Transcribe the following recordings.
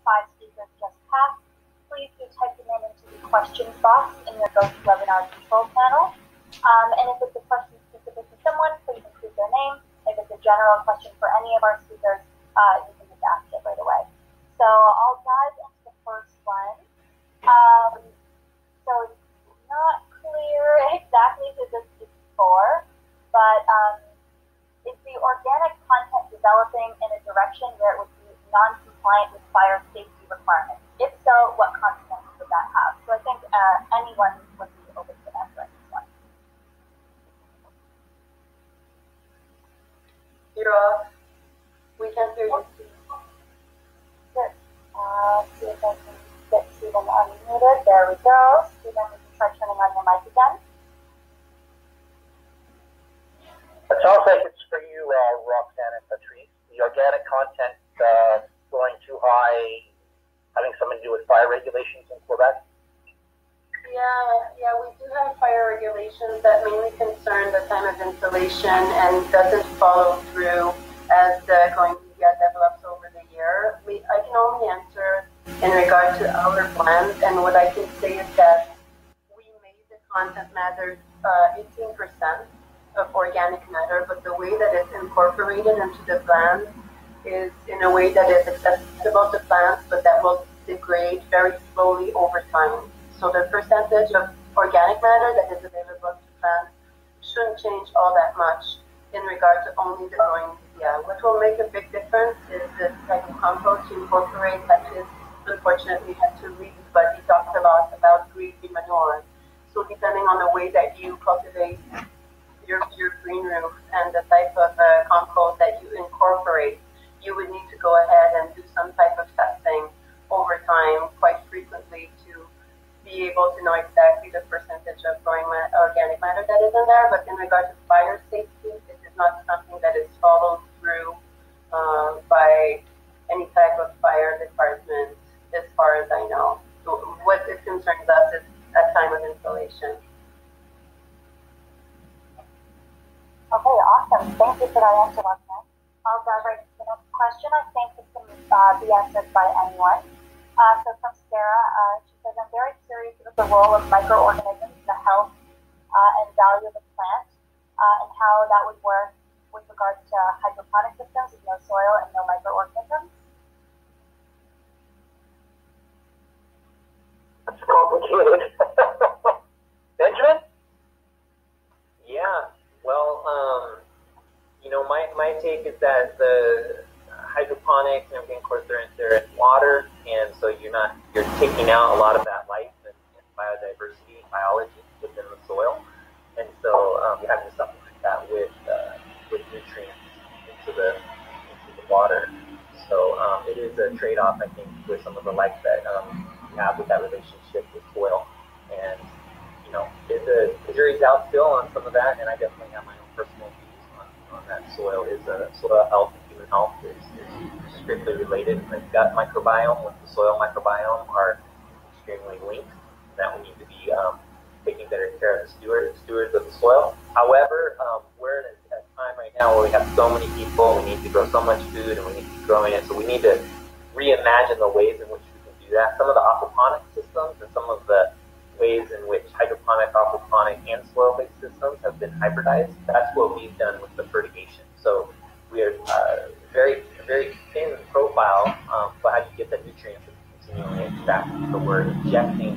5 speakers just passed. Please do type them into the questions box in your GoToWebinar control panel. And if it's a question specific to someone, please include their name. If it's a general question for any of our speakers, you can just ask it right away. So I'll dive into the first one. So it's not clear exactly who this is for, but is the organic content developing in a direction where it would be non-compliant with fire safety requirements? If so, what consequences would that have? So I think anyone would be open to answering this one. You're off. We can't hear you. Good. See if I can get Stephen unmuted. There we go. Stephen, we can try turning on your mic again. It sounds like it's for you, Roxanne and Patrice. The organic content going too high, having something to do with fire regulations in Quebec? Yeah, we do have fire regulations that mainly concern the time of installation and doesn't follow through as the going media develops over the year. I can only answer in regard to our plans, and what I can say is that we made the content matter 18% of organic matter, but the way that it's incorporated into the plan is in a way that is accessible to plants, but that will degrade very slowly over time. So the percentage of organic matter that is available to plants shouldn't change all that much in regard to only the growing media. What will make a big difference is the type of compost you incorporate, that is unfortunately had to read, but he talked a lot about green manure. So depending on the way that you cultivate your GreenRoof and the type of compost that you incorporate, you would need to go ahead and do some type of testing over time quite frequently to be able to know exactly the percentage of growing organic matter that is in there. But in regard to fire safety, it is not something that is followed through by any type of fire department, as far as I know. So what it concerns us is at time of installation. Okay, awesome. Thank you for that answer, Roxanne. I'll dive right into the next question. I think this can be answered by anyone. So from Sarah, she says, I'm very curious about the role of microorganisms in the health and value of the plant and how that would work with regards to hydroponic systems with no soil and no microorganisms. That's complicated. Benjamin? Yeah, well, my take is that the hydroponics and everything, of course, they're in water, and so you're taking out a lot of that life and biodiversity, biology within the soil, and so you're having to supplement that with nutrients into the water. So it is a trade-off, I think, with some of the life that you have with that relationship with soil, and the jury's out still on some of that, and I definitely have my own personal views on that. Soil health and human health is strictly related. The gut microbiome with the soil microbiome are extremely linked. That we need to be taking better care of the stewards of the soil. However, we're in a time right now where we have so many people, we need to grow so much food, and we need to be growing it, so we need to reimagine the ways in which we can do that. Some of the aquaponic systems and some of the ways in which hydroponic, aquaponic, and soil-based systems have been hybridized. That's what we've done with the fertigation. So we are very thin profile, but how do you get the nutrients continually extract? So we're injecting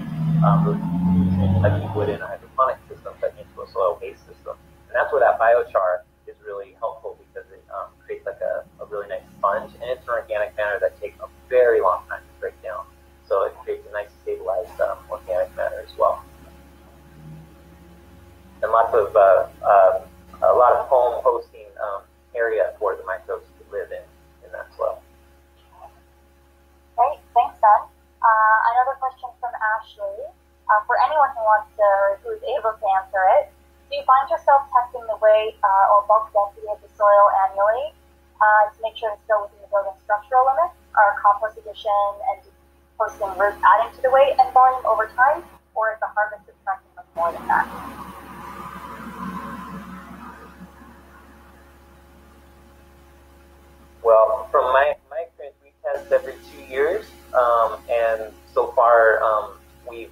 those nutrients like you would in a hydroponic system, but into a soil-based system. And that's where that biochar is really helpful, because it creates like a really nice sponge, and it's an organic matter that takes a very long time to break down. So it creates a nice stabilized organic matter as well. And a lot of home hosting area for the microbes to live in that soil. Great, thanks, Ben. Another question from Ashley. For anyone who wants to, who is able to answer it, do you find yourself testing the weight or bulk density of the soil annually to make sure it's still within the building structural limits? Are compost addition and posting roots adding to the weight and volume over time, or is the harvest subtracting much more than that? Well, from my experience, we test once every 2 years, and so far we've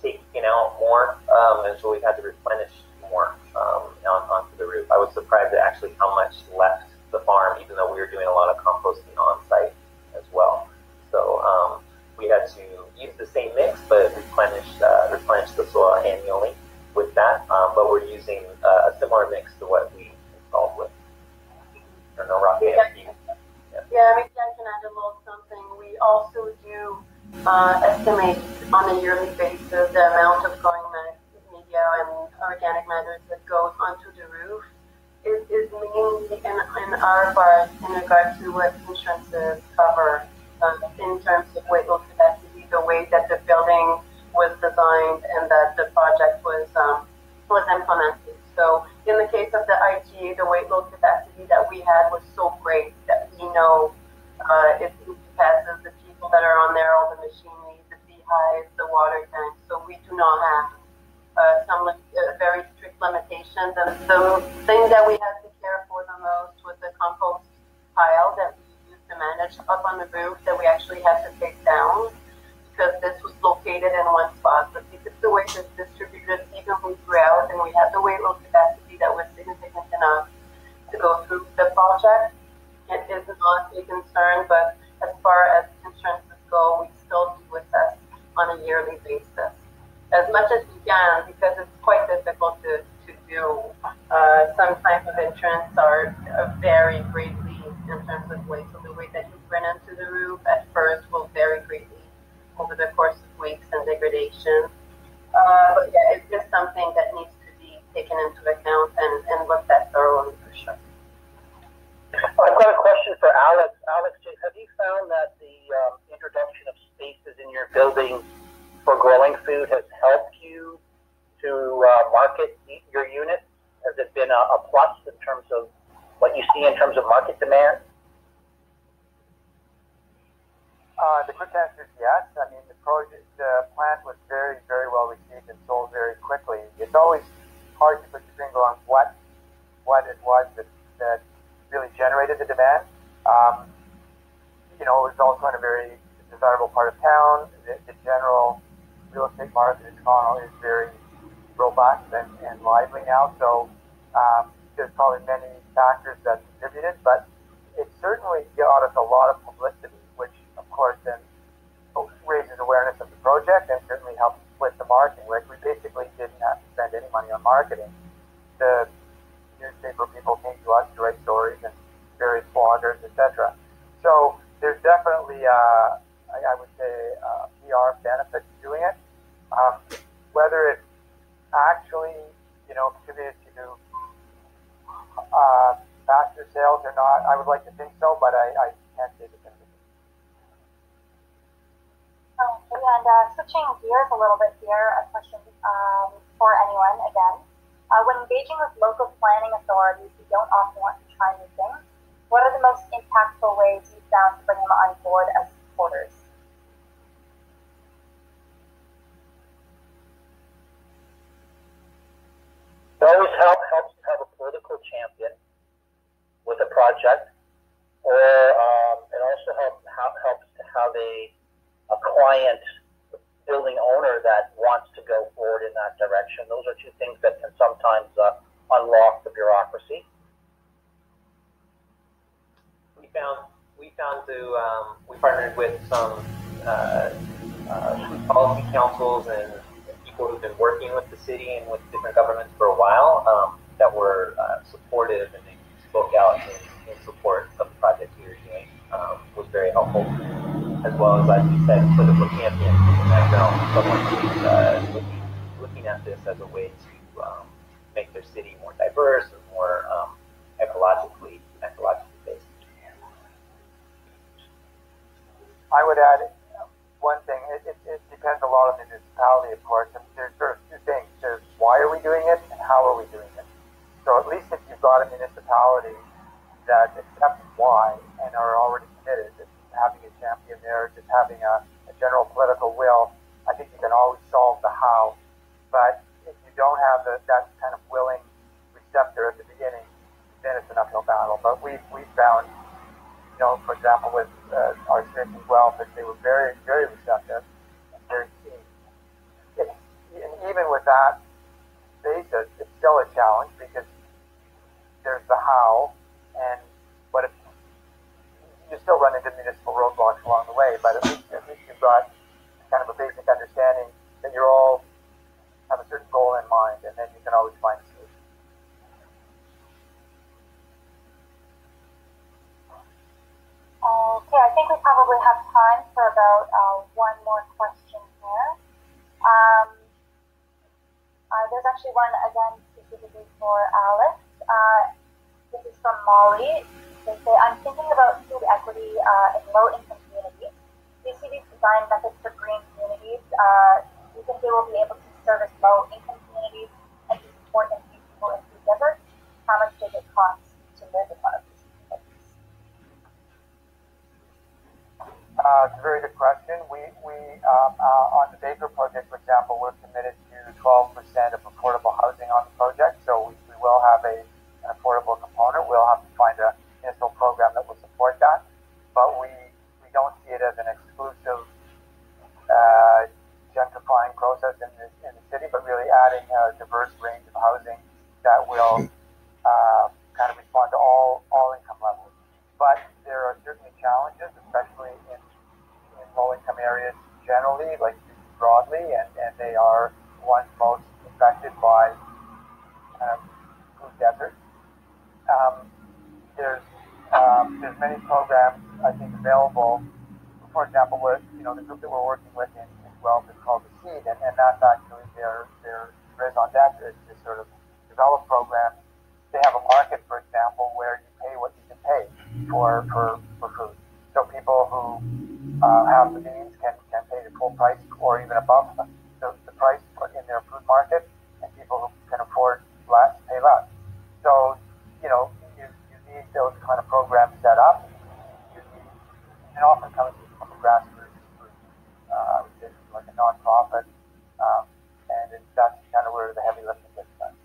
taken out more, and so we've had to replenish more onto the roof. I was surprised at actually how much left the farm, even though we were doing a lot of composting on site as well. So we had to use the same mix, but replenish the soil annually with that. But we're using a similar mix to what we installed with. I don't know, Roxanne. Yeah, maybe I can add a little something. We also do estimate on a yearly basis the amount of growing media and organic matter that goes onto the roof. It is mainly in our part in regard to what insurances cover in terms of weight load capacity, the way that the building was designed and that the project was implemented. So in the case of the IGA, the weight load capacity that we had was so great that we know it passes the people that are on there, all the machinery, the beehives, the water tanks. So we do not have some very strict limitations. And the thing that we had to care for the most was the compost pile that we used to manage up on the roof that we actually had to take down because this was located in one spot. But because the weight is distributed evenly throughout and we had the weight load capacity that was significant enough to go through the project, it is not a concern. But as far as insurances go, we still do assess on a yearly basis as much as we can because it's quite difficult to do. Some type of insurance are vary greatly in terms of weight. So the weight that you bring into the roof at first will vary greatly over the course of weeks and degradation. But yeah, it's just something that needs to be taken into account and looked at thoroughly for sure. I've got a question for Alex. Alex, have you found that the introduction of spaces in your building for growing food has helped you to market your unit? Has it been a plus in terms of what you see in terms of market demand? The quick answer is yes. I mean, the plant was very, very well received and sold very quickly. It's always hard to put your finger on what it was that really generated the demand. It was also in a very desirable part of town. The general real estate market in Toronto is very robust and lively now. So there's probably many factors that contributed, but it certainly got us a lot of publicity, which of course then raises awareness of the project and certainly helps with the marketing. Like we basically didn't have to spend any money on marketing. The newspaper people came to us to write stories and various bloggers, etc. So there's definitely, I would say, a PR benefit to doing it. Whether it actually, contributed to faster sales or not, I would like to think so, but I can't say definitively. Okay, and switching gears a little bit here, a question for anyone again. When engaging with local planning authorities who don't often want to try new things, what are the most impactful ways you found to bring them on board as supporters? It always helps to have a political champion with a project, or it also helps to have a client, building owner that wants to go forward in that direction. Those are two things that can sometimes unlock the bureaucracy. We partnered with some policy councils and people who've been working with the city and with different governments for a while that were supportive, and they spoke out in support of the project we were doing. Was very helpful, as well as you said, political champions in that realm, someone who's looking at this as a way to make their city more diverse and more ecologically based. I would add one thing. It depends a lot on the municipality, of course. And there's sort of two things. There's why are we doing it and how are we doing it. So at least if you've got a municipality that accepts why and are already committed, having a champion there, just having a general political will, I think you can always solve the how. But if you don't have that kind of willing receptor at the beginning, then it's an uphill battle. But we've found for example, with our experience in Guelph, they were very, very receptive and very keen. And even with that basis, it's still a challenge because there's the how, but you still run into municipal roadblocks along the way. But at least you've got kind of a basic understanding that you're all have a certain goal in mind, and then you can always find a solution. Okay, I think we probably have time for about one more question here. There's actually one, again, specifically for Alex. This is from Molly. They say, I'm thinking about food equity in low-income communities. Do you see these design methods for green communities? Do you think they will be able to service low-income communities and to support and feed people in food deserts? How much does it cost to live in one of these communities? It's a very good question. We on the Baker project, for example, we're committed to 12% of affordable housing on the project. So we will have an affordable component. We'll have to find a municipal program that will support that. But we don't see it as an exclusive gentrifying process in the city, but really adding a diverse range of housing that will kind of respond to all income levels. But there are certainly challenges, especially in low-income areas generally, like broadly, and they are ones most affected by food deserts. There's many programs I think available. For example, the group that we're working with in Guelph is called the Seed, and that's actually their raison d'etre is to sort of develop programs. They have a market, for example, where you pay what you can pay for food. So people who have the means can pay the full price or even above the price in their food market, and people who can afford less pay less. So, you need those kind of programs set up. It often comes from a grassroots group, like a nonprofit, and that's kind of where the heavy lifting gets done.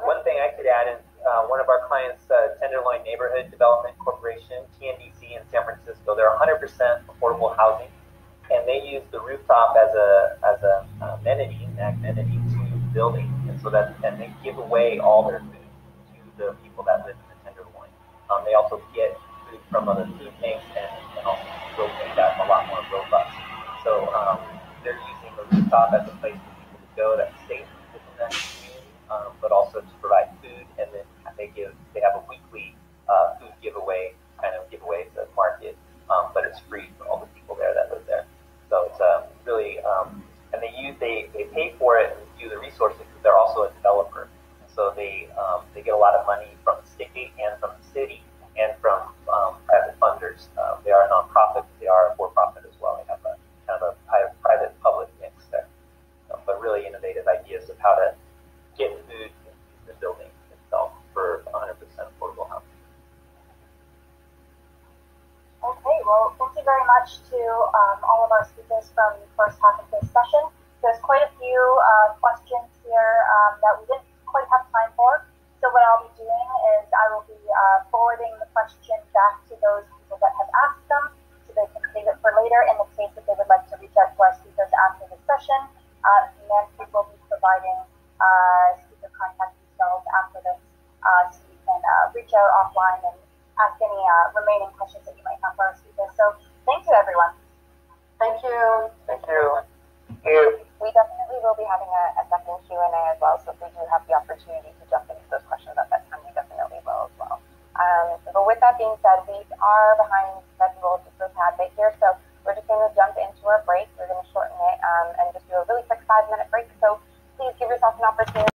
One thing I could add is one of our clients, Tenderloin Neighborhood Development Corporation, TNDC in San Francisco. They're 100% affordable housing, and they use the rooftop as a amenity to the building, and they give away all their food to the people that live in the Tenderloin. They also get food from other food banks and also propane that's a lot more robust. So they're using the rooftop as a place for people to go that's safe within that community, but also to provide food, and then they have a weekly food giveaway at the market, but it's free for all the people there that live there. So it's really and they pay for it and do the resources because they're also a developer. So they get a lot of money from the state and from the city and from private funders. They are a nonprofit, but they are a for-profit as well. They have a kind of a private-public mix there. But really innovative ideas of how to get food into the building itself for 100% affordable housing. Okay, well, thank you very much to all of our speakers from the first half of this session. There's quite a few questions here that we didn't quite have time for. So what I'll be doing is I will be forwarding the question back to those people that have asked them so they can save it for later in the case that they would like to reach out to our speakers after the session. Nancy will be providing speaker contact details after this so you can reach out offline and ask any remaining questions that you might have for our speakers. So thank you, everyone. Thank you. Thank you. We definitely will be having a second Q&A as well, so if we do have the opportunity to jump into those questions at that time, we definitely will as well. But with that being said, we are behind schedule just a tad bit here, so we're just going to jump into our break. We're going to shorten it and just do a really quick 5-minute break, so please give yourself an opportunity